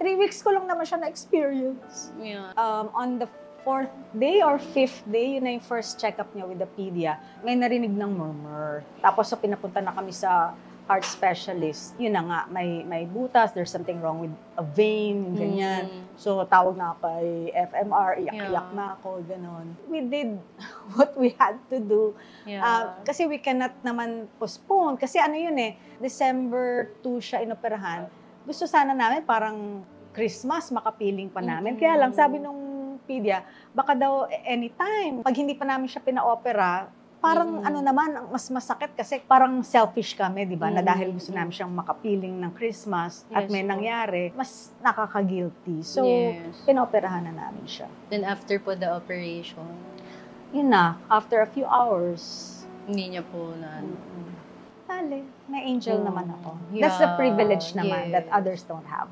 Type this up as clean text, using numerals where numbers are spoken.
3 weeks ko lang naman siya na-experience. Yeah. On the 4th day or 5th day, yun na yung first check-up niya with the pedia. May narinig ng murmur. Tapos so pinapunta na kami sa heart specialist. Yun na nga, may butas, there's something wrong with a vein, ganyan. So tawag na ako kay FMR, iyak-iyak na ako, ganon. We did what we had to do. Yeah. Kasi we cannot naman postpone. Kasi ano yun December 2 siya inoperahan. Gusto sana namin parang Christmas, makapiling pa namin. Kaya lang, sabi nung pedia, baka daw anytime. Pag hindi pa namin siya pina-opera, parang ano naman, mas masakit kasi parang selfish kami, di ba? Na dahil gusto namin siyang makapiling ng Christmas at may nangyari, mas nakaka-guilty. So, pina-operahan na namin siya. Then after po the operation? Yun na, after a few hours. Hindi niya po na May angel naman ako. That's a privilege naman that others don't have.